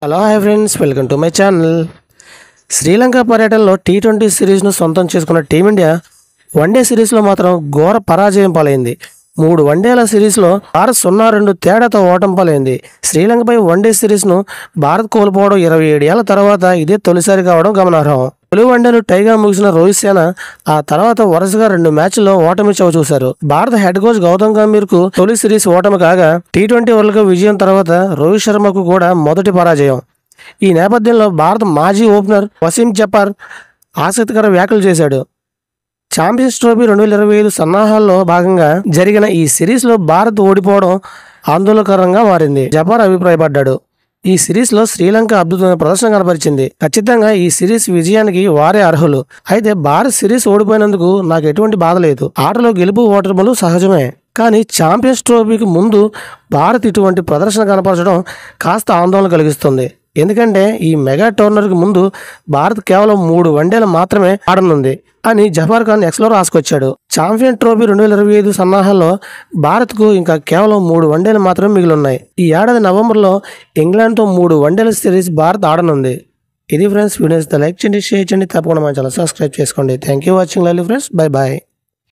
Hello hi friends, welcome to my channel. Sri Lanka పర్యటనలో T20 సిరీస్ను సొంతం చేసుకున్న టీమిండియా వన్డే సిరీస్లో మాత్రం ఘోర పరాజయం పాలైంది. 3 వన్డేల సిరీస్లో భారత్ 0-2 తేడాతో ఓటమి పాలైంది. శ్రీలంకపై వన్డే సిరీస్ను భారత్ కోల్పోవడం 27 ఏళ్ల తర్వాత ఇదే తొలిసారి కావడం గమనార్హం. తొలి వన్డేలు టైగా ముగిసిన రోహిత్ సేన ఆ తర్వాత వరుసగా 2 మ్యాచ్ల్లో ఓటమి చవిచూశారు. భారత హెడ్ కోచ్ గౌతమ్ గంభీర్కు తొలి సిరీస్ ఓటమి కాగా, టీ20 వరల్డ్ కప్ విజయం తర్వాత రోహిత్ శర్మకు కూడా మొదటి పరాజయం. ఈ నేపథ్యంలో భారత మాజీ ఓపెనర్ వసీం జఫర్ ఆసక్తికర వ్యాఖ్యలు చేశాడు. ఛాంపియన్స్ ట్రోఫీ 2025 సన్నాహాల్లో భాగంగా జరిగిన ఈ సిరీస్లో భారత్ ఓడిపోవడం ఆందోళనకరంగా మారింది. జఫర్ అభిప్రాయపడ్డాడు. ఈ సిరీస్లో శ్రీలంక అద్భుతమైన ప్రదర్శన కనబరిచింది. ఖచ్చితంగా ఈ సిరీస్ విజయానికి వారే అర్హులు. అయితే భారత్ సిరీస్ ఓడిపోయినందుకు నాకు ఎటువంటి బాధ లేదు. ఆటలో గెలుపు ఓటములు సహజమే. కానీ ఛాంపియన్స్ ట్రోఫీకి ముందు భారత్ ఇటువంటి ప్రదర్శన కనపరచడం కాస్త ఆందోళన కలిగిస్తుంది. ఎందుకంటే ఈ మెగా టోర్నర్కి ముందు భారత్ కేవలం 3 వన్డేలు మాత్రమే ఆడనుంది అని జఫర్ ఖాన్ ఎక్స్లో రాసుకొచ్చాడు. ఛాంపియన్ ట్రోఫీ 2025 సన్నాహాల్లో భారత్కు ఇంకా కేవలం 3 వన్డేలు మాత్రమే మిగిలిన్నాయి. ఈ ఏడాది నవంబర్లో ఇంగ్లాండ్తో 3 వన్డేల సిరీస్ భారత్ ఆడనుంది. ఇది ఫ్రెండ్స్, వీడియోస్ లైక్ చేయండి, షేర్ చేయండి, తప్పకుండా మన ఛానల్ సబ్స్క్రైబ్ చేసుకోండి. Thank you watching live friends. Bye bye.